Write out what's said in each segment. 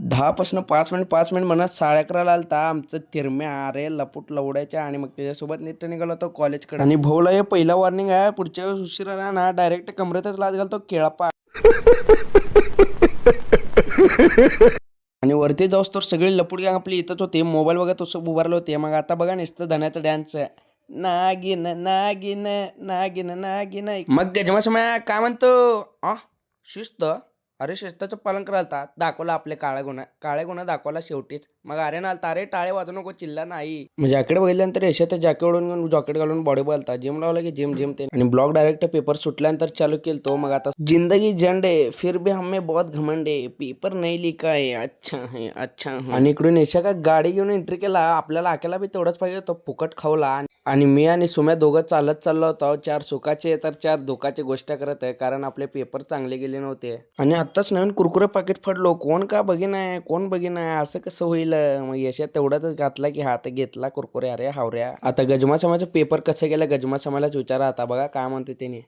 10 पासून 5 मिनिट म्हणत 11:30 आलता आमचं तिरम्या अरे लपूट लवड्याच्या आणि मग त्याच्यासोबत नीट निघालो होतो कॉलेजकडे. आणि भाऊला हे पहिला वॉर्निंग आहे, पुढच्या वेळेस उशीर आला ना डायरेक्ट कमरेतच लाच घालतो केळपा. आणि वरती जाऊस तर सगळे लपूट गँग आपली इथंच होते, मोबाईल बघत असं उभारले होते. मग आता बघा नुसतं धन्याचं डॅन्स नागिन नागिन नागिन नागिन. मग गजमा समय काय म्हणतो शिस्त. अरे शिस्ताचं पालन करायला दाखवला आपले काळे गुन्हा दाखवला शेवटीच. मग अरे नालता अरे टाळे वाजू नको चिल्ला नाही. म्हणजे जॅकेट बघितल्यानंतर यशात जॅकेट ओढून जॉकेट घालून बॉडी बोलता जिम लावला की जिम ते. आणि ब्लॉग डायरेक्ट पेपर सुटल्यानंतर चालू केलं तो. मग आता जिंदगी झंडे फिर भी हमें बहुत घमंडे पेपर नाही लिखा है अच्छा है अच्छा है. आणि इकडून यशा का गाडी घेऊन एंट्री केला. आपल्याला आकेला बी तेवढंच पाहिजे तो फुकट खावला. आणि मी आणि सुम्या दोघं चालत चाललो होतो. 4 सुखाचे तर 4 दुःखाची गोष्ट करत आहे, कारण आपले पेपर चांगले गेले नव्हते. आणि आत्ताच नवीन कुरकुरे पाकिट फडलो. कोण का बघिनाय कोण बघिनाय असं कसं होईल. मग यशा तेवढ्यातच घातला की हात घेतला कुरकुरे. अरे हावऱ्या. आता गजमा समाचा पेपर कसं गेला गजमा समालाच विचारा. आता बघा काय म्हणते त्याने.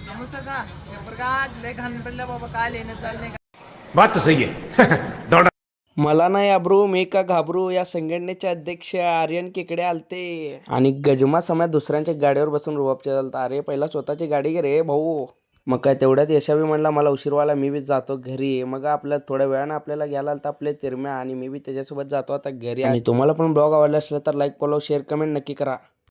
समोसा का पेपर का आज लय घाण पडल्या बाबा, काय लेणं चाललंय बात तो सही है. मला नाही आब्रू मी का घाबरू. या संघटनेचे अध्यक्ष आर्यन केकडे आलते. आणि गजमा समय दुसऱ्यांच्या गाडीवर बसून रुबाब चालता. अरे पहिला स्वतःची गाडी घे रे भाऊ. मग काय तेवढ्यात यशावी म्हणला मला उशीरवाला मी बी जातो घरी. मग आपल्या थोड्या वेळानं आपल्याला घ्यायला आलता आपले तिरम्या आणि मी बी त्याच्यासोबत जातो आता घरी. आणि तुम्हाला पण ब्लॉग आवडला असला तर लाईक फॉलो शेअर कमेंट नक्की करा.